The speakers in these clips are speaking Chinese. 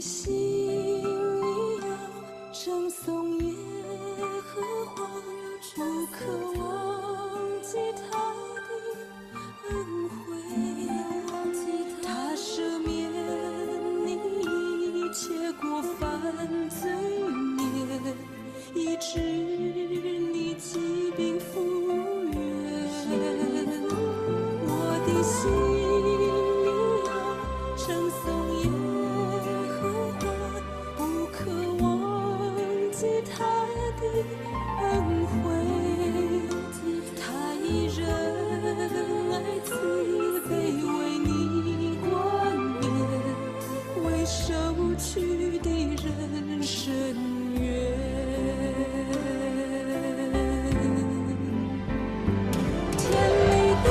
心里要称颂耶和华，不可忘记他的恩惠。他赦免你一切过犯罪孽，医治你疾病复原。我的心里要称颂耶和华，不可忘记他的恩惠。他以仁爱慈悲为你冠冕，为受屈的人伸冤。天里的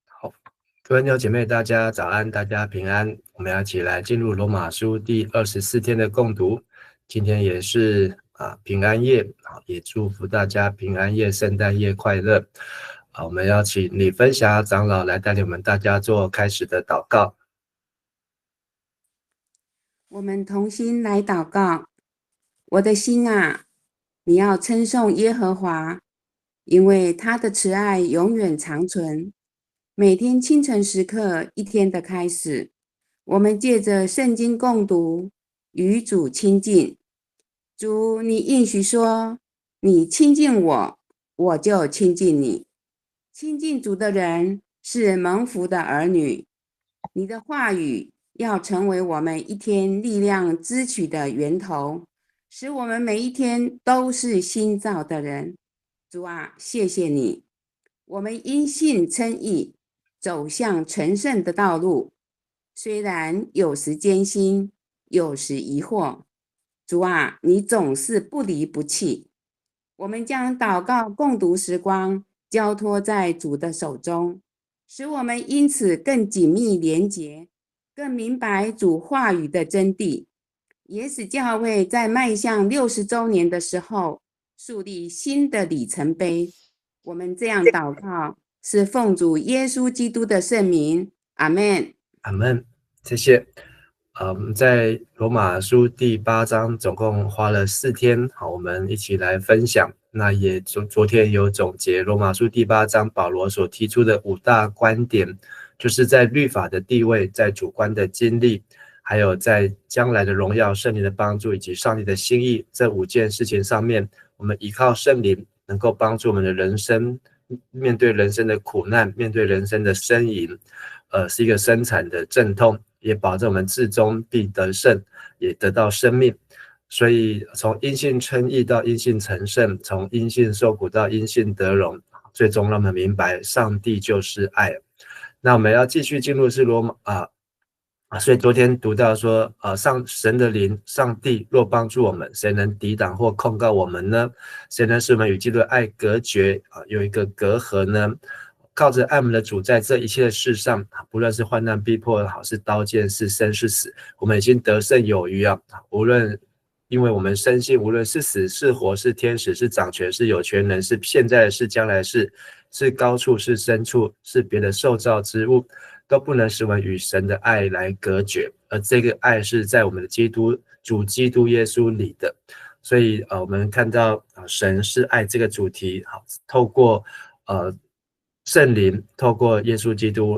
好，各位弟兄姐妹，大家早安，大家平安。我们要一起来进入罗马书第24天的共读。今天也是平安夜，也祝福大家平安夜、圣诞夜快乐。我们要请李分享长老来带领我们大家做开始的祷告。我们同心来祷告。我的心啊，你要称颂耶和华，因为他的慈爱永远长存。每天清晨时刻，一天的开始，我们借着圣经共读，与主亲近。主，你应许说，你亲近我，我就亲近你。亲近主的人是蒙福的儿女。你的话语要成为我们一天力量支取的源头，使我们每一天都是新造的人。主啊，谢谢你，我们因信称义，走向成圣的道路。虽然有时艰辛，有时疑惑，主啊，你总是不离不弃。我们将祷告共读时光交托在主的手中，使我们因此更紧密连结，更明白主话语的真谛，也使教会在迈向60周年的时候树立新的里程碑。我们这样祷告，是奉主耶稣基督的圣名，阿们。阿们，谢谢。我们在罗马书第8章总共花了4天，好，我们一起来分享。那也昨天有总结罗马书第8章保罗所提出的5大观点，就是在律法的地位，在主观的经历，还有在将来的荣耀、圣灵的帮助以及上帝的心意这5件事情上面，我们依靠圣灵能够帮助我们的人生，面对人生的苦难，面对人生的呻吟，是一个生产的阵痛，也保证我们至终必得胜，也得到生命。所以从因信称义到因信成圣，从因信受苦到因信得荣，最终让我们明白上帝就是爱。那我们要继续进入是罗马所以昨天读到说神的灵上帝若帮助我们，谁能抵挡或控告我们呢？谁能使我们与基督的爱隔绝有一个隔阂呢？靠着爱我们的主，在这一切的事上，不论是患难逼迫好，是刀剑，是生是死，我们已经得胜有余啊！无论因为我们深信，无论是死是活，是天使，是掌权，是有权能，是现在的事，将来的事，是高处，是深处，是别的受造之物，都不能使我们与神的爱来隔绝。而这个爱是在我们的主基督耶稣里的。所以我们看到神是爱这个主题，透过圣灵，透过耶稣基督，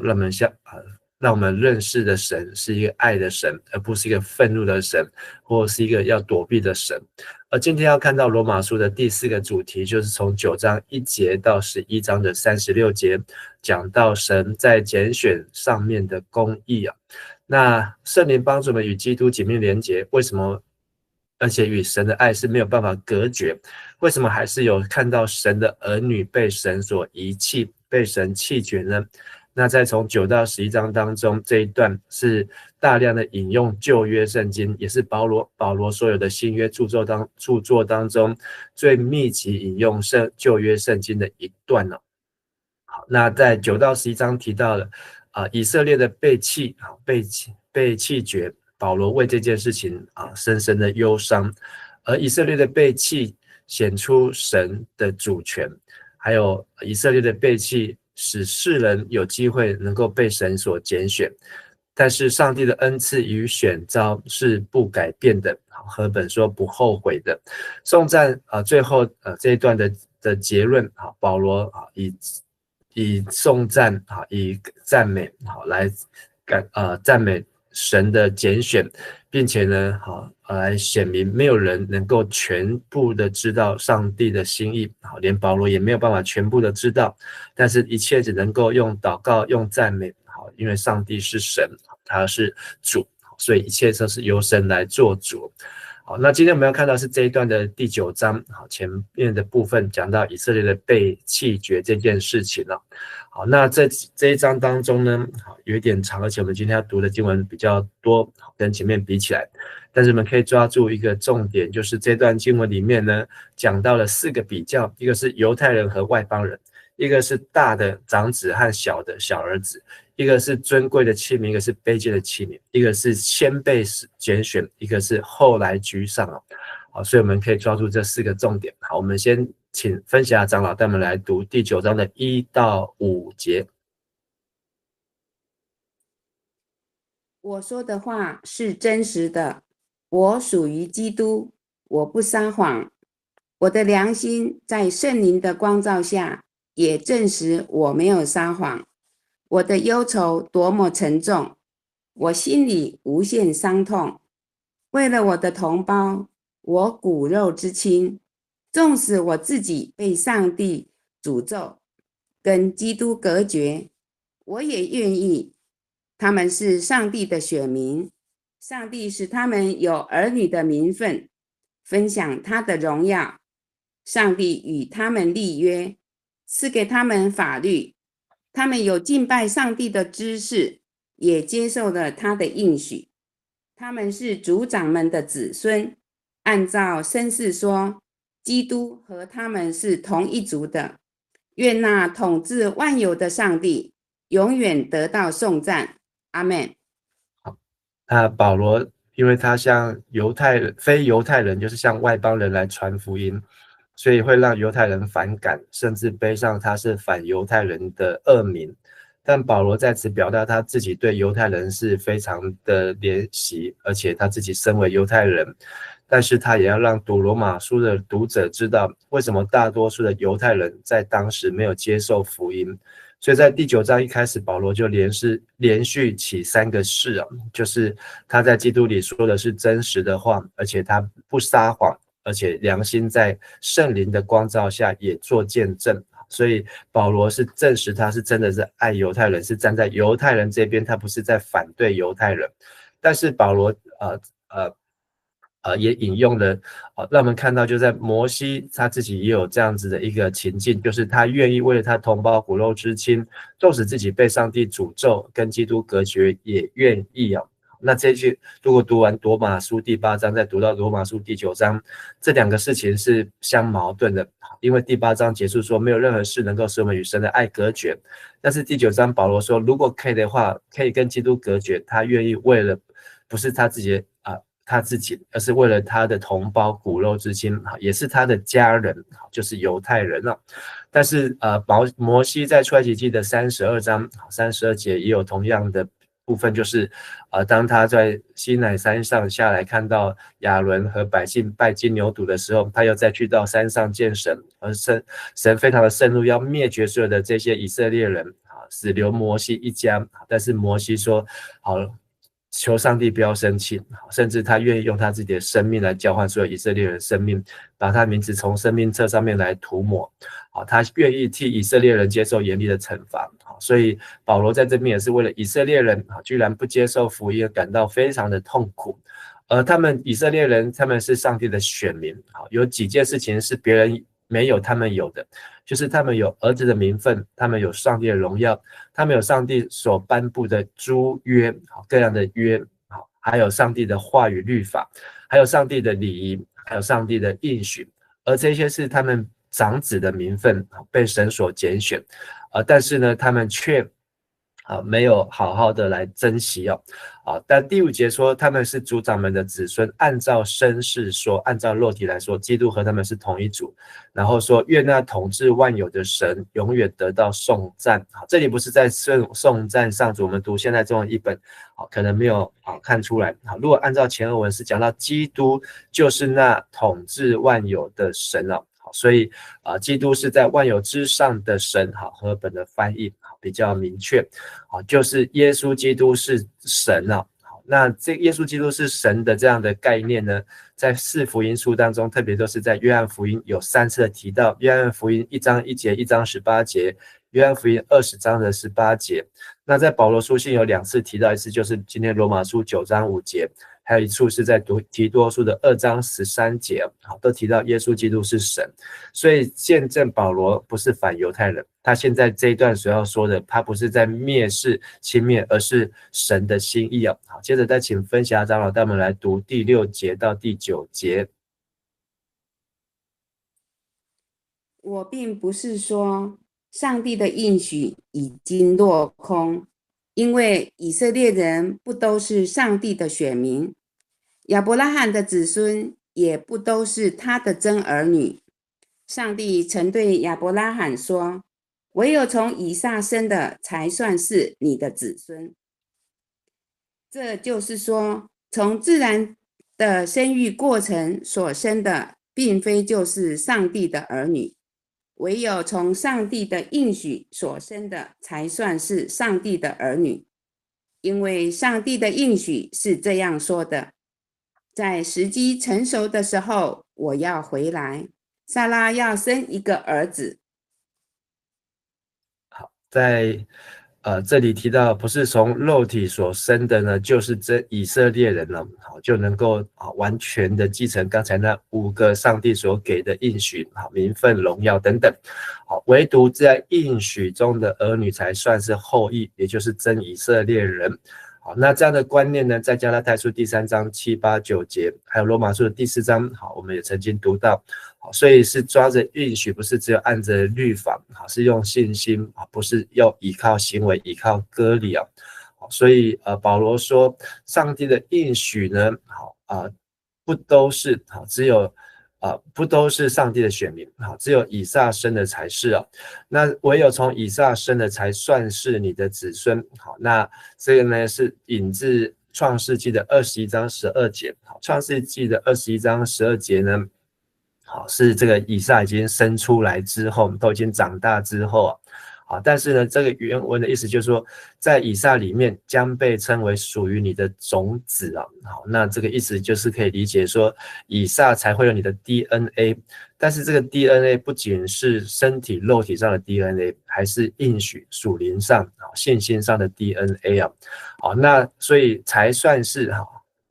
让我们认识的神是一个爱的神，而不是一个愤怒的神，或是一个要躲避的神。而今天要看到罗马书的第4个主题，就是从9章1节到11章的36节，讲到神在拣选上面的公义啊。那圣灵帮助我们与基督紧密连结，为什么？而且与神的爱是没有办法隔绝，为什么还是有看到神的儿女被神所遗弃，被神弃绝呢？那在从9到11章当中，这一段是大量的引用旧约圣经，也是保罗所有的新约著作当中最密集引用旧约圣经的一段了。好，那在9到11章提到了以色列的被弃绝，保罗为这件事情深深的忧伤，而以色列的背弃显出神的主权，还有以色列的背弃使世人有机会能够被神所拣选，但是上帝的恩赐与选召是不改变的，和本说不后悔的。颂赞最后这一段的结论，保罗以颂赞以赞美来赞美神的拣选，并且呢来显明没有人能够全部的知道上帝的心意，连保罗也没有办法全部的知道，但是一切只能够用祷告用赞美，因为上帝是神，他是主，所以一切都是由神来做主。好，那今天我们要看到是这一段的第9章，前面的部分讲到以色列的被弃绝这件事情了。好，那这一章当中呢，有一点长，而且我们今天要读的经文比较多，跟前面比起来，但是我们可以抓住一个重点，就是这段经文里面呢，讲到了4个比较，一个是犹太人和外邦人，一个是大的长子和小的小儿子，一个是尊贵的器皿，一个是卑贱的器皿，一个是先被拣选，一个是后来居上。好，所以我们可以抓住这4个重点。好，我们先请分享长老带我们来读第9章的1到5节。我说的话是真实的，我属于基督，我不撒谎。我的良心在圣灵的光照下也证实我没有撒谎。我的忧愁多么沉重，我心里无限伤痛。为了我的同胞，我骨肉之亲，纵使我自己被上帝诅咒，跟基督隔绝，我也愿意。他们是上帝的选民，上帝使他们有儿女的名分，分享他的荣耀。上帝与他们立约，赐给他们法律，他们有敬拜上帝的知识，也接受了他的应许。他们是族长们的子孙，按照绅士说，基督和他们是同一族的。愿那统治万有的上帝永远得到颂赞。阿们。保罗因为他向非犹太人，就是向外邦人来传福音，所以会让犹太人反感，甚至背上他是反犹太人的恶名。但保罗在此表达他自己对犹太人是非常的怜惜，而且他自己身为犹太人，但是他也要让读罗马书的读者知道，为什么大多数的犹太人在当时没有接受福音。所以在第9章一开始，保罗就连续起3个是，就是他在基督里说的是真实的话，而且他不撒谎，而且良心在圣灵的光照下也做见证。所以保罗是证实他是真的是爱犹太人，是站在犹太人这边，他不是在反对犹太人。但是保罗也引用了让我们看到就在摩西他自己也有这样子的一个情境，就是他愿意为了他同胞骨肉之亲，纵使自己被上帝诅咒跟基督隔绝，也愿意那这一句如果读完罗马书第8章再读到罗马书第9章，这2个事情是相矛盾的，因为第8章结束说没有任何事能够使我们与神的爱隔绝，但是第9章保罗说如果可以的话，可以跟基督隔绝，他愿意为了不是他自己，而是为了他的同胞骨肉之亲，也是他的家人，就是犹太人。但是摩西在出埃及记的32章32节也有同样的部分，就是当他在西乃山上下来看到亚伦和百姓拜金牛犊的时候，他又再去到山上见神，而神非常的盛怒，要灭绝所有的这些以色列人，只留摩西一家。但是摩西说好，求上帝不要生气，甚至他愿意用他自己的生命来交换所有以色列人的生命，把他名字从生命册上面来涂抹。他愿意替以色列人接受严厉的惩罚。所以保罗在这边也是为了以色列人居然不接受福音感到非常的痛苦。而以色列人他们是上帝的选民，有几件事情是别人没有他们有的，就是他们有儿子的名分，他们有上帝的荣耀，他们有上帝所颁布的诸约，各样的约，还有上帝的话语律法，还有上帝的礼仪，还有上帝的应许，而这些是他们长子的名分，被神所拣选，但是呢他们却没有好好的来珍惜哦。但第5节说他们是族长们的子孙，按照身世说，按照肉体来说，基督和他们是同一族。然后说愿那统治万有的神永远得到颂赞。这里不是在颂赞上主，我们读现在这种译本可能没有看出来。如果按照前2文是讲到基督就是那统治万有的神了。所以基督是在万有之上的神，和本的翻译比较明确，就是耶稣基督是神啊。那这耶稣基督是神的这样的概念呢，在4福音书当中，特别都是在约翰福音有3次的提到，约翰福音1章1节、1章18节，约翰福音20章的18节。那在保罗书信有2次提到，一次就是今天罗马书9章5节，还有一处是在提多书的2章13节，都提到耶稣基督是神。所以见证保罗不是反犹太人，他现在这一段所要说的，他不是在蔑视轻蔑，而是神的心意啊。好，接着再请分享长老带我们来读第6节到第9节。我并不是说上帝的应许已经落空，因为以色列人不都是上帝的选民，亚伯拉罕的子孙也不都是他的真儿女。上帝曾对亚伯拉罕说，唯有从以撒生的才算是你的子孙。这就是说，从自然的生育过程所生的，并非就是上帝的儿女，唯有从上帝的应许所生的，才算是上帝的儿女。因为上帝的应许是这样说的，在时机成熟的时候，我要回来，撒拉要生一个儿子。好，在这里提到不是从肉体所生的呢，就是这以色列人了，就能够完全的继承刚才那5个上帝所给的应许，名分、荣耀等等。唯独在应许中的儿女才算是后裔，也就是真以色列人。那这样的观念呢，在加拉太书第3章7、8、9节，还有罗马书的第4章，我们也曾经读到。所以是抓着应许，不是只有按着律法，是用信心，不是要依靠行为，依靠割礼啊。所以保罗说，上帝的应许呢，不都是只有不都是上帝的选民，只有以撒生的才是啊。那唯有从以撒生的才算是你的子孙。好，那这个呢是引自创世纪的21章12节。创世纪的21章12节呢，是这个以撒已经生出来之后，都已经长大之后但是呢，这个原文的意思就是说，在以撒里面将被称为属于你的种子啊。好，那这个意思就是可以理解说，以撒才会有你的 DNA， 但是这个 DNA 不仅是身体肉体上的 DNA， 还是应许属灵上信心上的 DNA 啊。好，那所以才算是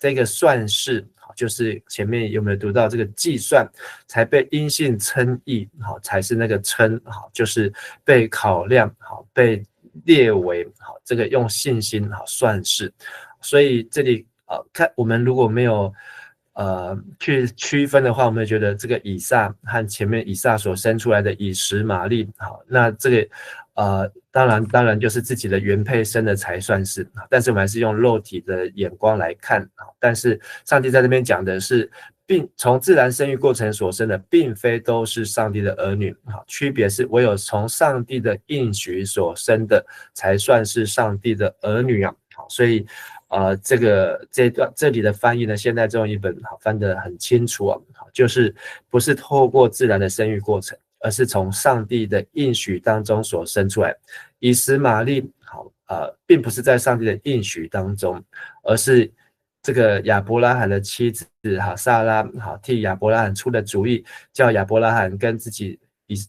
这个算是。就是前面有没有读到这个计算才被因信称义，才是那个称，就是被考量，被列为这个用信心算是。所以这里看我们如果没有去区分的话，我们会觉得这个以撒和前面以撒所生出来的以实玛利，那这个当然就是自己的原配生的才算是，但是我们还是用肉体的眼光来看。但是上帝在这边讲的是，并从自然生育过程所生的，并非都是上帝的儿女，区别是唯有从上帝的应许所生的，才算是上帝的儿女啊。所以这里的翻译呢，现代中译本翻得很清楚啊，就是不是透过自然的生育过程，而是从上帝的应许当中所生出来。以实玛利并不是在上帝的应许当中，而是这个亚伯拉罕的妻子撒拉替亚伯拉罕出了主意，叫亚伯拉罕跟自己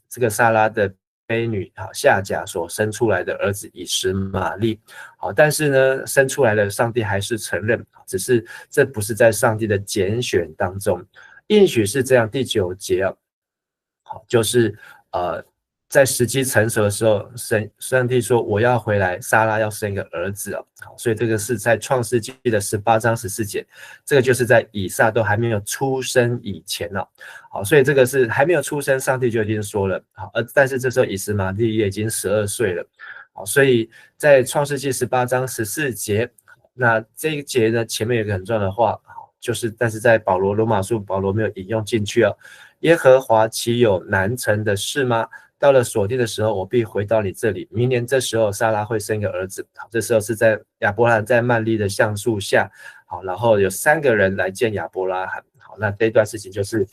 这个撒拉的婢女夏甲所生出来的儿子以实玛利。但是呢，生出来的上帝还是承认，只是这不是在上帝的拣选当中。应许是这样，第9节就是在时机成熟的时候，上帝说我要回来，撒拉要生一个儿子所以这个是在创世纪的18章14节，这个就是在以撒都还没有出生以前所以这个是还没有出生，上帝就已经说了但是这时候以实玛利也已经12岁了好，所以在创世纪18章14节，那这一节呢前面有一个很重要的话，就是但是在罗马书保罗没有引用进去哦。耶和华岂有难成的事吗？到了所定的时候，我必回到你这里。明年这时候，撒拉会生一个儿子。好，这时候是在亚伯兰在曼利的橡树下，好，然后有3个人来见亚伯拉罕。好，那这段事情就是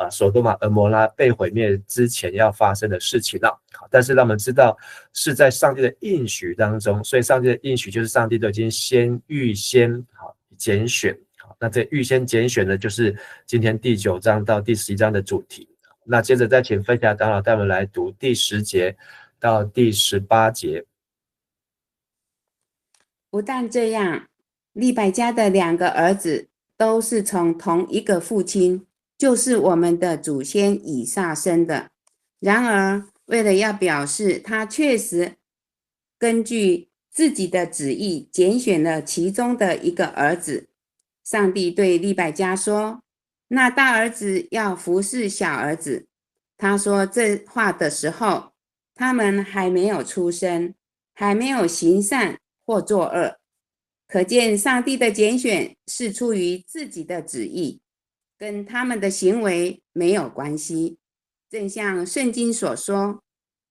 所多玛、蛾摩拉被毁灭之前要发生的事情了。好，但是让我们知道是在上帝的应许当中，所以上帝的应许就是上帝都已经预先好拣选。好，那这预先拣选呢，就是今天第9章到第11章的主题。那接着再请分享长老带我们来读第10节到第18节。不但这样，利百加的2个儿子都是从同一个父亲，就是我们的祖先以撒生的。然而，为了要表示他确实根据自己的旨意拣选了其中的一个儿子，上帝对利百加说，那大儿子要服侍小儿子。他说这话的时候，他们还没有出生，还没有行善或作恶。可见上帝的拣选是出于自己的旨意，跟他们的行为没有关系。正像圣经所说，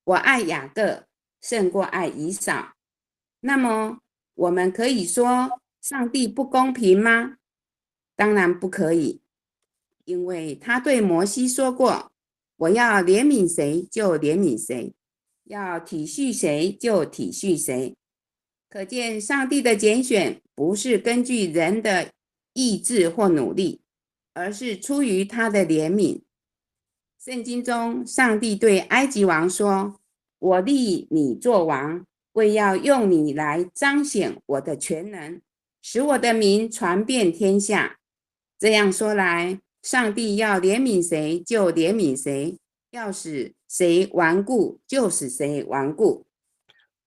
我爱雅各胜过爱以扫。那么我们可以说上帝不公平吗？当然不可以，因为他对摩西说过，我要怜悯谁就怜悯谁，要体恤谁就体恤谁。可见上帝的拣选不是根据人的意志或努力，而是出于他的怜悯。圣经中，上帝对埃及王说，我立你做王，为要用你来彰显我的全能，使我的名传遍天下。这样说来，上帝要怜悯谁就怜悯谁，要使谁顽固就使谁顽固。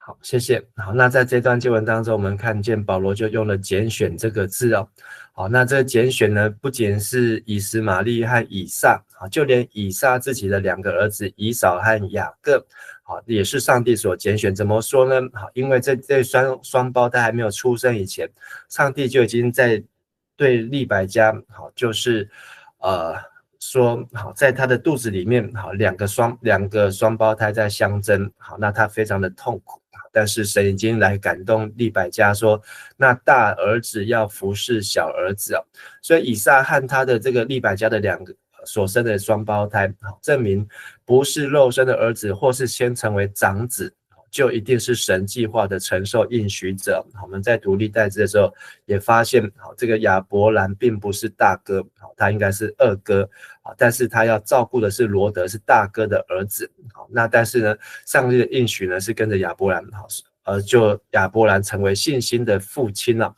好，谢谢。好，那在这段经文当中，我们看见保罗就用了拣选这个字哦。好，那这个拣选呢，不仅是以实玛利和以撒，就连以撒自己的2个儿子以扫和雅各，好，也是上帝所拣选。怎么说呢？好，因为这双胞胎还没有出生以前，上帝就已经在对利百加，好，就是说好，在他的肚子里面，好，两个双胞胎在相争，好，那他非常的痛苦。但是神已经来感动利百加说，那大儿子要服侍小儿子哦。所以以撒和他的这个利百加的2个所生的双胞胎，证明不是肉身的儿子，或是先成为长子，就一定是神计划的承受应许者。我们在读历代志的时候也发现，这个亚伯兰并不是大哥，他应该是2哥，但是他要照顾的是罗德，是大哥的儿子。那但是呢，上帝的应许呢是跟着亚伯兰，就亚伯兰成为信心的父亲了。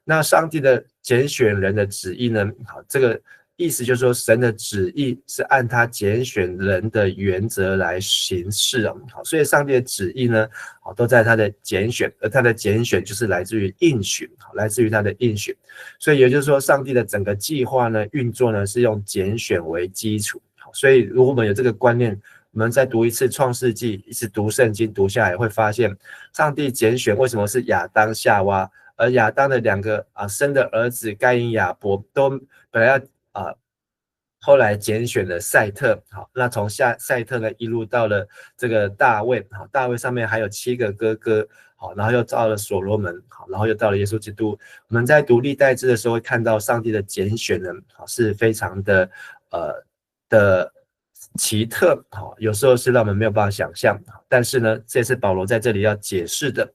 那上帝的拣选人的旨意呢，这个意思就是说，神的旨意是按他拣选人的原则来行事啊。好，所以上帝的旨意呢，都在他的拣选，而他的拣选就是来自于应许，来自于他的应许。所以也就是说，上帝的整个计划呢，运作呢是用拣选为基础。所以如果我们有这个观念，我们再读一次创世纪，一直读圣经读下来，会发现上帝拣选为什么是亚当夏娃，而亚当的2个生的儿子该隐亚伯都本来要后来拣选了赛特。好，那从赛特呢一路到了这个大卫，好，大卫上面还有7个哥哥，好，然后又到了所罗门，好，然后又到了耶稣基督。我们在读历代志的时候会看到上帝的拣选呢，是非常的奇特，有时候是让我们没有办法想象。但是呢，这是保罗在这里要解释的，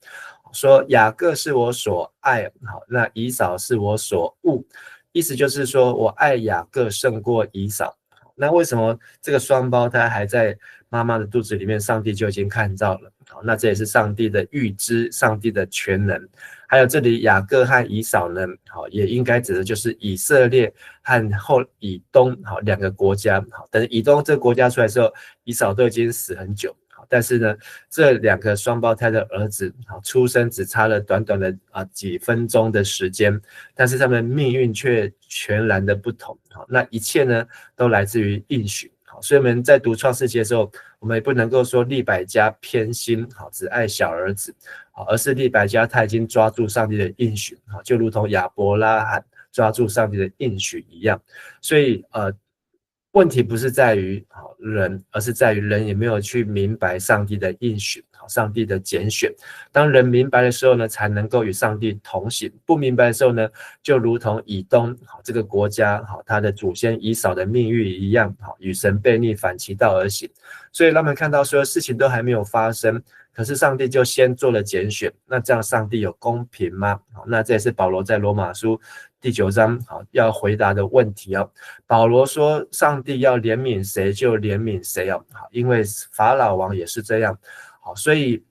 说雅各是我所爱，那以扫是我所恶，意思就是说我爱雅各胜过以扫。那为什么这个双胞胎还在妈妈的肚子里面，上帝就已经看到了？那这也是上帝的预知，上帝的全能。还有这里雅各和以扫呢，也应该指的就是以色列和以东2个国家。等以东这个国家出来的时候，以扫都已经死很久。但是呢，这2个双胞胎的儿子出生只差了短短的几分钟的时间，但是他们命运却全然的不同。那一切呢都来自于应许。好，所以我们在读创世纪的时候，我们也不能够说利百加偏心，好，只爱小儿子，好，而是利百加他已经抓住上帝的应许，好，就如同亚伯拉罕抓住上帝的应许一样。所以问题不是在于人，而是在于人也没有去明白上帝的应许，上帝的拣选。当人明白的时候呢，才能够与上帝同行；不明白的时候呢，就如同以东这个国家他的祖先以扫的命运一样，与神背逆，反其道而行。所以他们看到所有事情都还没有发生，可是上帝就先做了拣选，那这样上帝有公平吗？那这也是保罗在罗马书第9章要回答的问题哦。保罗说上帝要怜悯谁就怜悯谁哦，因为法老王也是这样，所以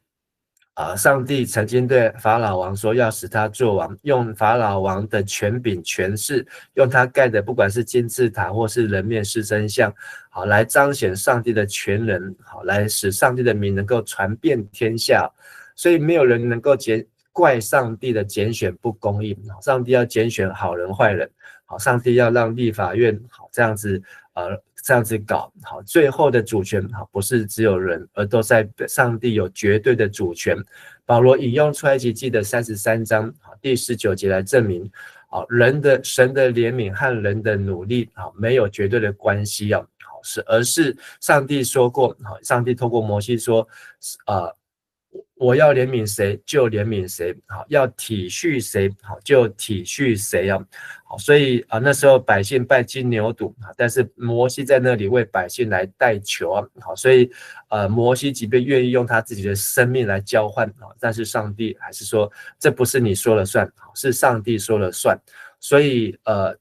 上帝曾经对法老王说要使他做王，用法老王的权柄权势，用他盖的不管是金字塔或是人面狮身像，好来彰显上帝的全能，好来使上帝的名能够传遍天下。所以没有人能够怪上帝的拣选不公义，上帝要拣选好人坏人，好，上帝要让立法院好这样子搞，好，最后的主权好不是只有人，而都在上帝有绝对的主权。保罗引用出埃及记的33章第19节来证明，神的怜悯和人的努力没有绝对的关系，而是上帝说过，上帝透过摩西说，我要怜悯谁就怜悯谁，要体恤谁就体恤谁啊。所以那时候百姓拜金牛犊，但是摩西在那里为百姓来代求啊。所以摩西即便愿意用他自己的生命来交换，但是上帝还是说这不是你说了算，是上帝说了算。所以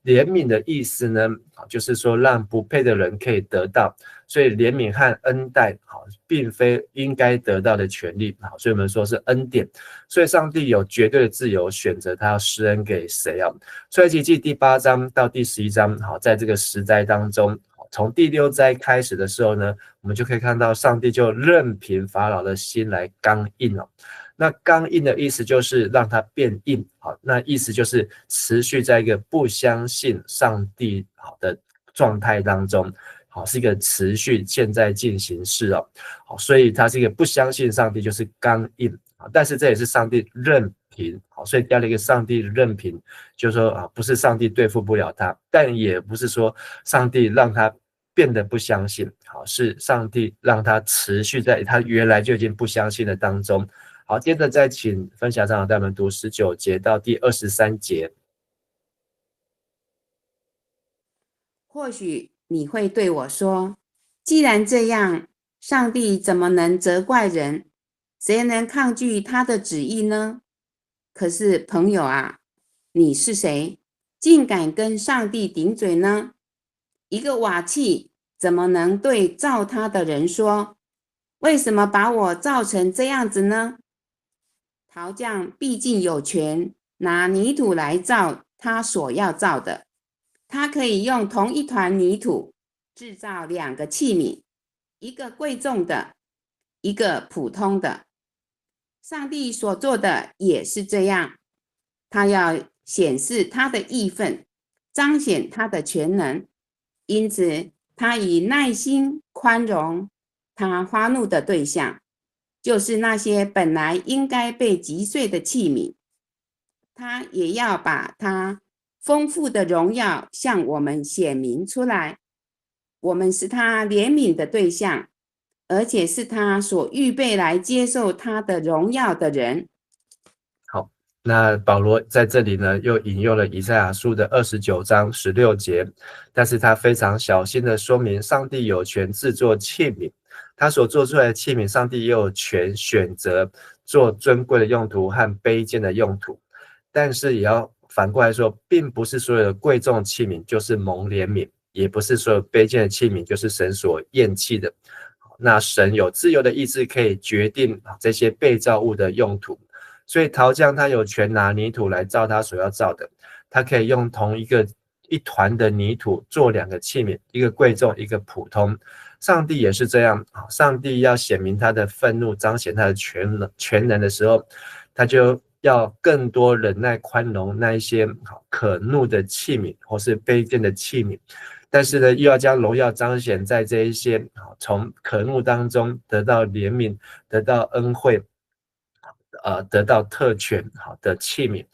怜悯的意思呢，就是说让不配的人可以得到，所以怜悯和恩待并非应该得到的权利，所以我们说是恩典。所以上帝有绝对的自由选择他要施恩给谁啊。出埃及记第8章到第11章，在这个10灾当中，从第6灾开始的时候呢，我们就可以看到上帝就任凭法老的心来刚硬了。那刚硬的意思就是让它变硬，那意思就是持续在一个不相信上帝的状态当中，是一个持续现在进行式哦，所以它是一个不相信上帝，就是刚硬，但是这也是上帝任凭，所以加了一个上帝任凭，就是说不是上帝对付不了他，但也不是说上帝让他变得不相信，是上帝让他持续在他原来就已经不相信的当中。好，接着再请分享长老带我们读19节到第23节。或许你会对我说，既然这样，上帝怎么能责怪人？谁能抗拒他的旨意呢？可是朋友啊，你是谁，竟敢跟上帝顶嘴呢？一个瓦器怎么能对造他的人说，为什么把我造成这样子呢？陶匠毕竟有权拿泥土来造他所要造的，他可以用同一团泥土制造2个器皿，一个贵重的，一个普通的。上帝所做的也是这样，他要显示他的义分，彰显他的全能，因此他以耐心宽容他发怒的对象，就是那些本来应该被击碎的器皿，他也要把他丰富的荣耀向我们显明出来。我们是他怜悯的对象，而且是他所预备来接受他的荣耀的人。好，那保罗在这里呢，又引用了以赛亚书的29章16节，但是他非常小心的说明，上帝有权制作器皿，他所做出来的器皿，上帝也有权选择做尊贵的用途和卑贱的用途，但是也要反过来说，并不是所有的贵重器皿就是蒙怜悯，也不是所有卑贱的器皿就是神所厌弃的。那神有自由的意志可以决定这些被造物的用途，所以陶匠他有权拿泥土来造他所要造的，他可以用同一团的泥土做2个器皿，一个贵重一个普通。上帝也是这样，上帝要显明他的愤怒，彰显他的全能的时候，他就要更多忍耐宽容那一些可怒的器皿或是卑贱的器皿，但是呢，又要将荣耀彰显在这一些从可怒当中得到怜悯、得到恩惠、得到特权的器皿。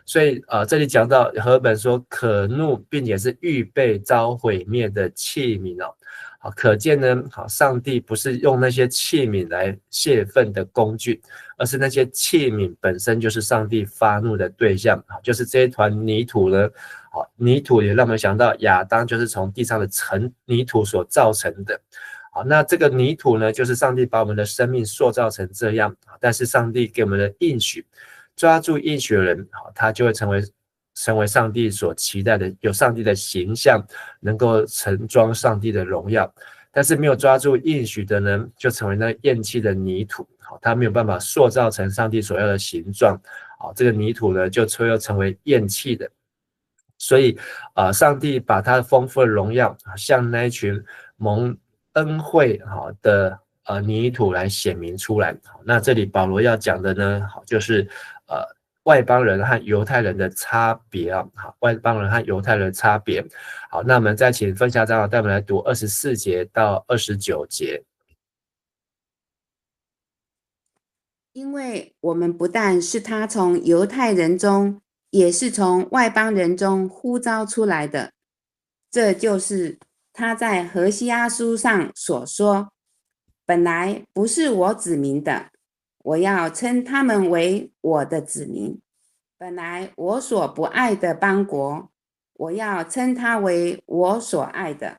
所以这里讲到和本说可怒，并且是预备遭毁灭的器皿哦。好，可见呢，上帝不是用那些器皿来泄愤的工具，而是那些器皿本身就是上帝发怒的对象，就是这一团泥土呢。泥土也让我们想到亚当就是从地上的泥土所造成的。好，那这个泥土呢，就是上帝把我们的生命塑造成这样，但是上帝给我们的应许，抓住应许的人，他就会成为上帝所期待的，有上帝的形象，能够盛装上帝的荣耀。但是没有抓住应许的呢，就成为那厌弃的泥土，他没有办法塑造成上帝所要的形状，这个泥土呢，就又成为厌弃的。所以上帝把他丰富的荣耀向那一群蒙恩惠的泥土来显明出来。那这里保罗要讲的呢，就是外邦人和犹太人的差别啊，外邦人和犹太人的差别。好，那我们再请分享长老带我们来读24节到29节。因为我们不但是他从犹太人中，也是从外邦人中呼召出来的，这就是他在何西阿书上所说：本来不是我子民的，我要称他们为我的子民；本来我所不爱的邦国，我要称他为我所爱的。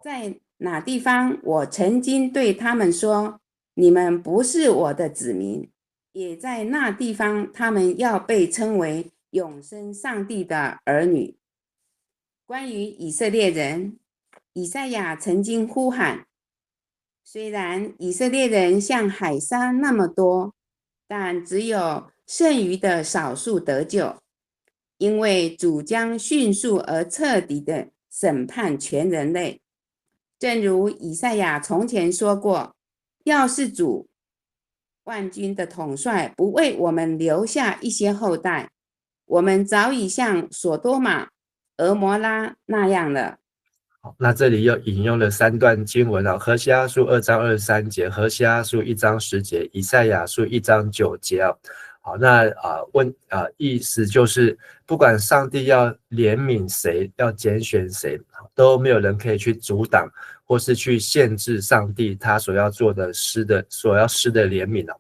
在哪地方我曾经对他们说，你们不是我的子民，也在那地方他们要被称为永生上帝的儿女。关于以色列人，以赛亚曾经呼喊，虽然以色列人像海沙那么多，但只有剩余的少数得救，因为主将迅速而彻底的审判全人类。正如以赛亚从前说过，要是主万军的统帅不为我们留下一些后代，我们早已像所多玛、俄摩拉那样了。那这里又引用了3段经文啊，何西阿书2章23节，何西阿书1章10节，以赛亚书1章9节啊。好，那意思就是，不管上帝要怜悯谁，要拣选谁，都没有人可以去阻挡或是去限制上帝他所要做的所要施的怜悯啊。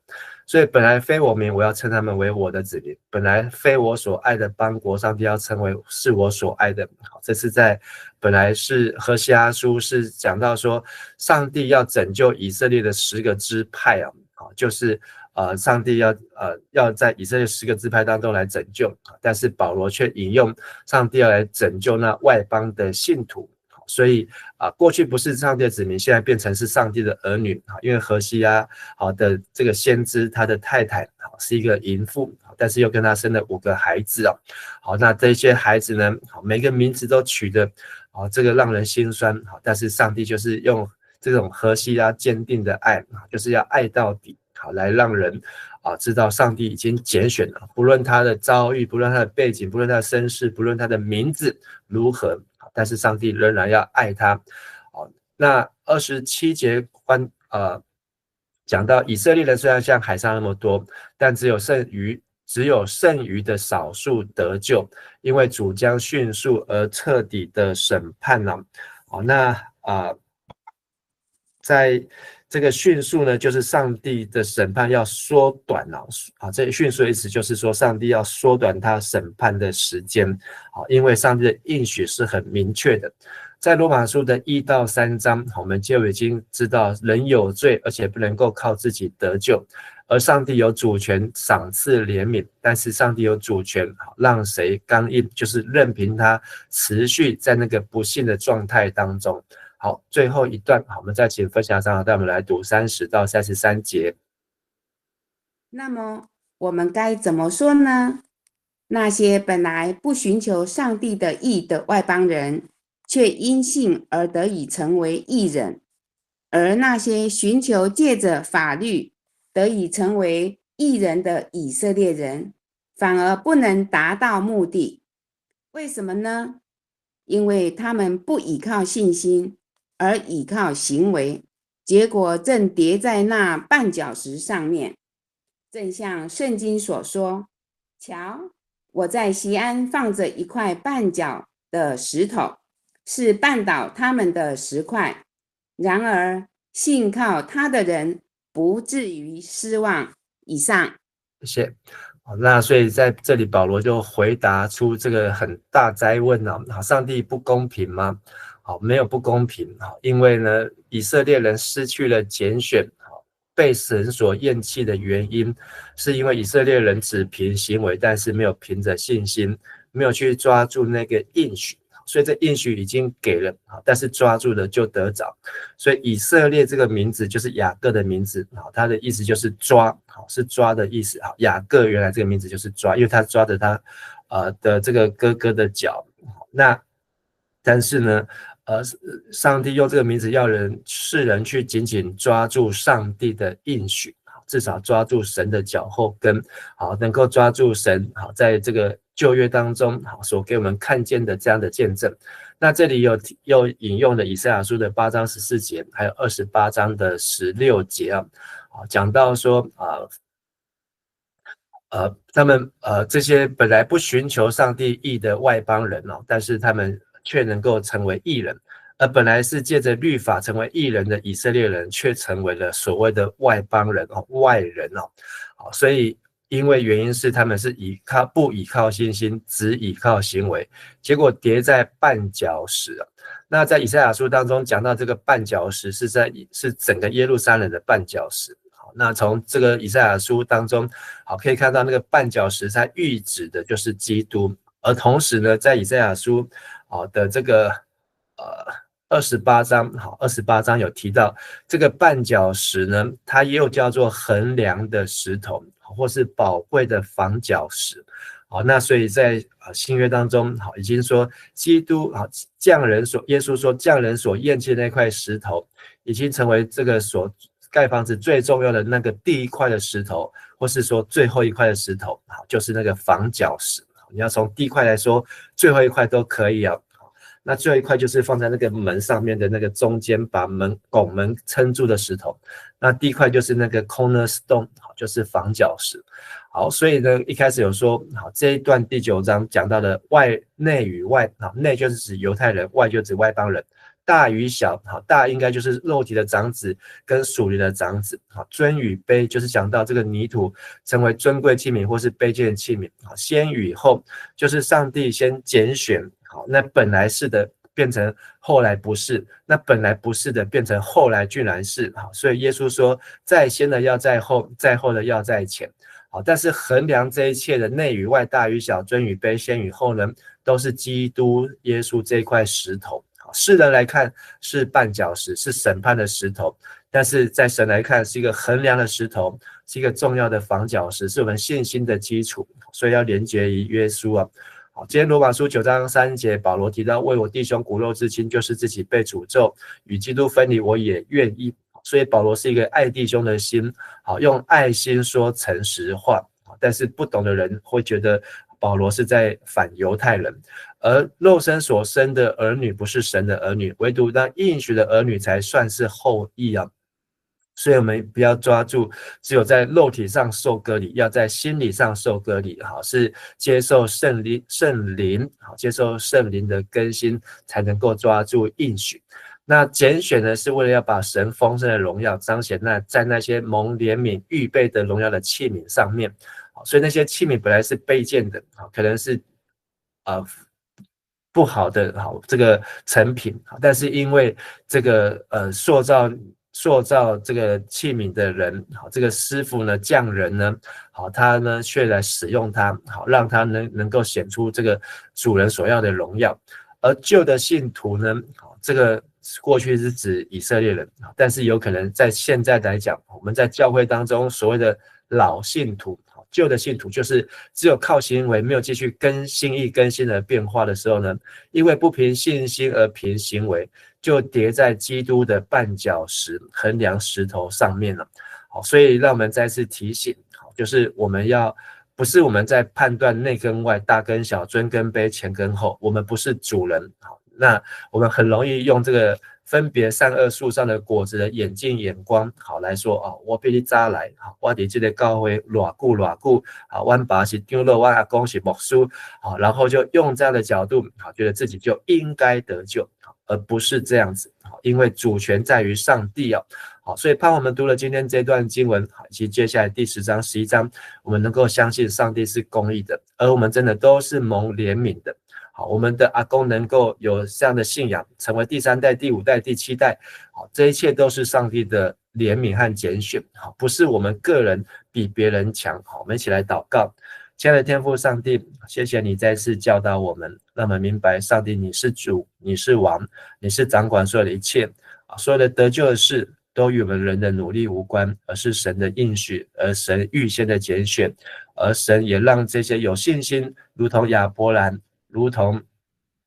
所以本来非我民，我要称他们为我的子民；本来非我所爱的邦国，上帝要称为是我所爱的。好，这是在本来是何西阿书是讲到说，上帝要拯救以色列的10个支派啊，就是上帝要在以色列10个支派当中来拯救，但是保罗却引用上帝要来拯救那外邦的信徒。所以过去不是上帝的子民，现在变成是上帝的儿女，因为何西阿的这个先知，他的太太是一个淫妇，但是又跟他生了5个孩子。好，那这些孩子呢，每个名字都取得这个让人心酸，但是上帝就是用这种何西阿坚定的爱，就是要爱到底，好来让人知道上帝已经拣选了，不论他的遭遇，不论他的背景，不论他的身世，不论他的名字如何，但是上帝仍然要爱他。那27节讲到以色列人虽然像海沙那么多，但只有剩余的少数得救，因为主将迅速而彻底的审判了。那在这个迅速呢，就是上帝的审判要缩短了这迅速的意思就是说，上帝要缩短他审判的时间因为上帝的应许是很明确的。在罗马书的1到3章，我们就已经知道人有罪，而且不能够靠自己得救，而上帝有主权赏赐怜悯，但是上帝有主权让谁刚硬，就是任凭他持续在那个不幸的状态当中。好，最后一段，我们再请分享长老带我们来读30到33节。那么我们该怎么说呢？那些本来不寻求上帝的义的外邦人，却因信而得以成为义人；而那些寻求借着法律得以成为义人的以色列人，反而不能达到目的。为什么呢？因为他们不倚靠信心，而倚靠行为，结果正跌在那绊脚石上面。正像圣经所说，瞧，我在锡安放着一块绊脚的石头，是绊倒他们的石块。然而信靠他的人不至于失望。以上。谢谢。好，那所以在这里保罗就回答出这个很大哉问啊，好，上帝不公平吗？好，没有不公平，好，因为呢，以色列人失去了拣选，好，被神所厌弃的原因，是因为以色列人只凭行为，但是没有凭着信心，没有去抓住那个应许。所以这应许已经给了，但是抓住了就得着。所以以色列这个名字就是雅各的名字，他的意思就是抓，是抓的意思。雅各原来这个名字就是抓，因为他抓着他的这个哥哥的脚。那但是呢，上帝用这个名字要世人去紧紧抓住上帝的应许，至少抓住神的脚后跟，好，能够抓住神，好，在这个旧约当中，好，所给我们看见的这样的见证。那这里又引用了以赛亚书的8章14节，还有28章的16节啊，讲到说他们这些本来不寻求上帝义的外邦人哦，但是他们却能够成为义人，而本来是借着律法成为义人的以色列人，却成为了所谓的外邦人哦，外人哦，所以因为原因是他们是不倚靠信心，只倚靠行为，结果跌在绊脚石。那在以赛亚书当中讲到这个绊脚石是整个耶路撒冷的绊脚石。那从这个以赛亚书当中，好，可以看到那个绊脚石，它预指的就是基督。而同时呢，在以赛亚书的这个28章有提到这个绊脚石呢，它又叫做衡量的石头，或是宝贵的房角石。好，那所以在新约当中，好，已经说基督耶稣说匠人所厌弃的那块石头，已经成为这个所盖房子最重要的那个第一块的石头，或是说最后一块的石头，就是那个房角石。你要从第一块来说，最后一块都可以啊。那最后一块就是放在那个门上面的那个中间，把拱门撑住的石头。那第一块就是那个 cornerstone， 就是房角石。好，所以呢，一开始有说，好，这一段第9章讲到的内与外，内就是指犹太人，外就指外邦人。大与小，大应该就是肉体的长子跟属灵的长子。尊与卑就是讲到这个泥土成为尊贵器皿或是卑贱的器皿。先与后就是上帝先拣选，那本来是的变成后来不是，那本来不是的变成后来居然是。所以耶稣说，在先的要在后，在后的要在前。但是衡量这一切的内与外，大与小，尊与卑，先与后呢，都是基督耶稣这一块石头。世人来看是绊脚石，是审判的石头，但是在神来看是一个衡量的石头，是一个重要的房角石，是我们信心的基础，所以要连结于耶稣啊。好，今天罗马书9章3节，保罗提到，为我弟兄骨肉之亲，就是自己被诅咒，与基督分离，我也愿意。所以保罗是一个爱弟兄的心，好，用爱心说诚实话。但是不懂的人会觉得保罗是在反犹太人，而肉身所生的儿女不是神的儿女，唯独那应许的儿女才算是后裔啊。所以我们不要抓住只有在肉体上受割礼，要在心理上受割礼，是接受圣灵，接受圣灵的更新，才能够抓住应许。那拣选呢，是为了要把神丰盛的荣耀彰显在那些蒙怜悯预备的荣耀的器皿上面。所以那些器皿本来是卑贱的，可能是不好的这个成品，但是因为这个塑造这个器皿的人，这个师傅呢，匠人呢，他呢却来使用它，让他能够显出这个主人所要的荣耀。而旧的信徒呢，这个过去是指以色列人，但是有可能在现在来讲，我们在教会当中所谓的老信徒，旧的信徒就是只有靠行为，没有继续心意更新的变化的时候呢，因为不凭信心而凭行为，就跌在基督的绊脚石衡量石头上面了。好，所以让我们再次提醒，就是我们要不是我们在判断内跟外、大跟小、尊跟卑、前跟后，我们不是主人。好，那我们很容易用这个分别善恶树上的果子的眼镜眼光，好来说啊，我比你早来，好，我伫这个教会偌久，啊，阮爸是长老，阮阿公是牧师，好，然后就用这样的角度，好，觉得自己就应该得救，而不是这样子，好，因为主权在于上帝哦。好，所以盼我们读了今天这段经文，以及接下来第10章、11章，我们能够相信上帝是公义的，而我们真的都是蒙怜悯的。好，我们的阿公能够有这样的信仰，成为第3代、第5代、第7代，好，这一切都是上帝的怜悯和拣选，好，不是我们个人比别人强。好，我们一起来祷告。亲爱的天父上帝，谢谢你再次教导我们，让我们明白上帝你是主，你是王，你是掌管所有的一切，所有的得救的事都与我们人的努力无关，而是神的应许，而神预先的拣选，而神也让这些有信心，如同亚伯兰，如同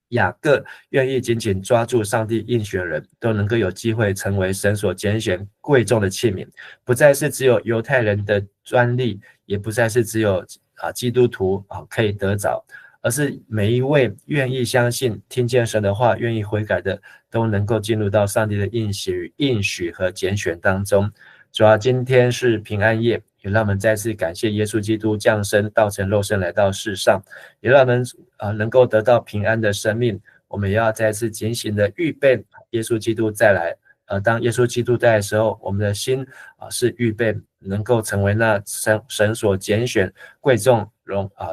雅各，愿意紧紧抓住上帝应许的人，都能够有机会成为神所拣选贵重的器皿，不再是只有犹太人的专利，也不再是只有基督徒可以得着，而是每一位愿意相信、听见神的话、愿意悔改的，都能够进入到上帝的应许和拣选当中。主要今天是平安夜，也让我们再次感谢耶稣基督降生道成肉身来到世上，也让我们能够得到平安的生命。我们也要再次警醒的预备耶稣基督再来。当耶稣基督在的时候，我们的心是预备能够成为那神所拣选贵重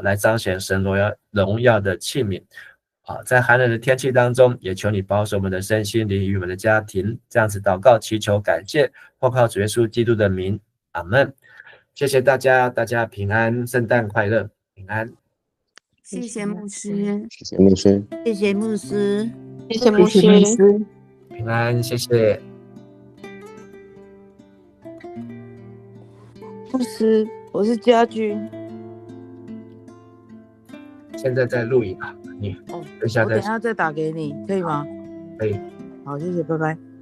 来彰显神荣耀的器皿。在寒冷的天气当中，也求你保守我们的身心灵与我们的家庭。这样子祷告祈求感谢，奉靠主耶稣基督的名，阿们。谢谢大家，大家平安，圣诞快乐，平安。谢谢牧师，谢谢牧师，谢谢牧师，谢谢牧师。平安，谢谢牧师，我是家军。现在在录影你等一下我等一下再打给你，可以吗？可以。好，谢谢，拜拜。